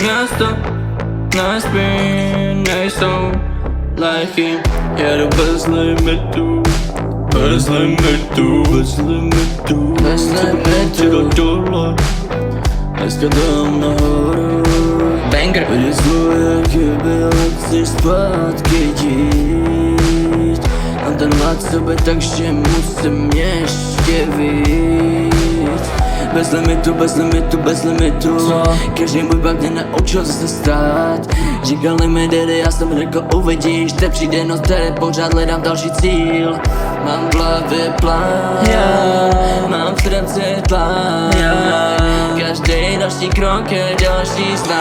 Miasto najspí, nejsou lajky. Jedu bez limitu, bez limitu, bez limitu, bez limitu. Dole, dneska dám nahoru. Banger. Vidíš svoje chyby, ale chceš zpátky jít. A ten hlad sobě, takže musím ještě víc. Bez limitu, bez limitu, bez limitu. Každý můj pak mě naučil se stát. Říkali mi dedy, já jsem řekl uvidíš. Teď přijde noc, tady pořád hledám další cíl. Mám v hlavě plán, mám v srdci tlak. Každý další krok je další znak.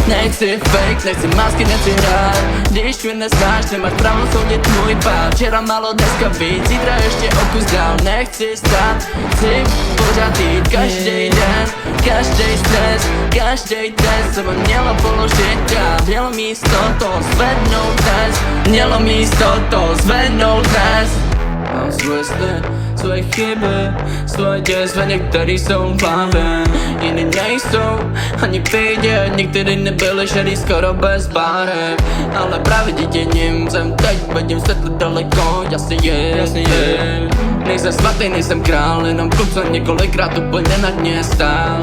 Nechci fake, nechci masky, nechci hrát. Když mě neznáš, nemáš právo soudit můj pád. Včera malo, dneska víc, zítra ještě o kus dál. Nechci stát, chci pořád jít. Každý den, každý stres, každý test se mělo položit dál. Mělo místo to zvednout dnes, mělo místo to zvednout dnes. Mám svoje sny, svoje chyby, svoje děsve, některý jsou v hlavě, jiný nejsou ani vidět, některý nebyly šedý skoro bez barev. Ale právě díky nim jsem teď, vidím světlo daleko, jasně je. Nejsem svatý, nejsem král, jenom kluk, co několikrát úplně na dně stál.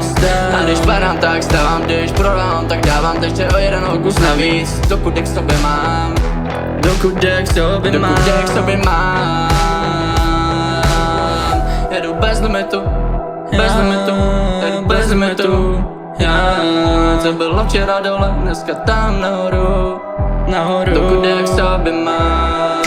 A když padám, tak stávám, když prodám, tak dávám ještě o jeden kus navíc. Dokud dech sobě mám, dokud dech sobě mám. Jedu bez limitu, bez limitu, jedu bez limitu. Co bylo včera dole, dneska tam nahoru, dokud dech sobě mám.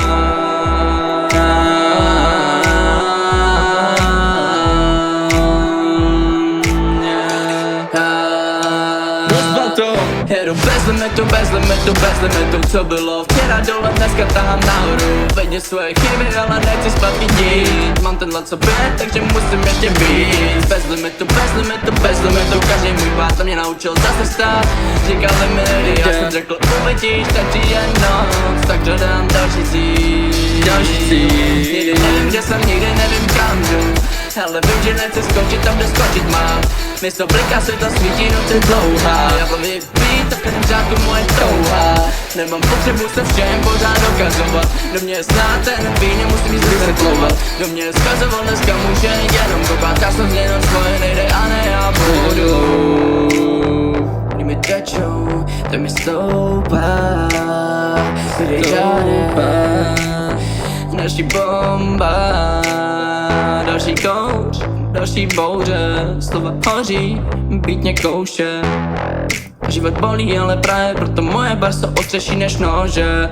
Jedu bez limitu, bez limitu, bez limitu. Co bylo včera dole, dneska tahám nahoru. Vidím svoje chyby, ale nechci zpátky jít. Mám tenhle sobě, takže musím ještě víc. Bez limitu, bez limitu, bez limitu. Každý můj pád se mě naučil zase stát. Říkali mi lidi, já jsem řekl uvidíš, stačí jen noc. Takže dám další cíl. Nikdy nevím, kde jsem, nikdy nevím kam jdu. Ale vím, že nechci skočit tam, kde skočit mám. Místo bliká světla svítí, noc je dlouhá. Já povím být a v každém řádku moje touha. Nemám potřebu se všem pořád dokazovat. Kdo mě zná, ten ví, nemusím nic vysvětlovat. Kdo mě zkazoval, dneska může jenom koukat. Já jsem změnil svoje, nejde a ne já budu. Kdy mi tečou, to mi stoupá. Kdy žádné, další bomba. Další kouč, další bouře, slova hoří, být mě kouše. Život bolí, ale právě proto moje bar jsou ostřejší než nože.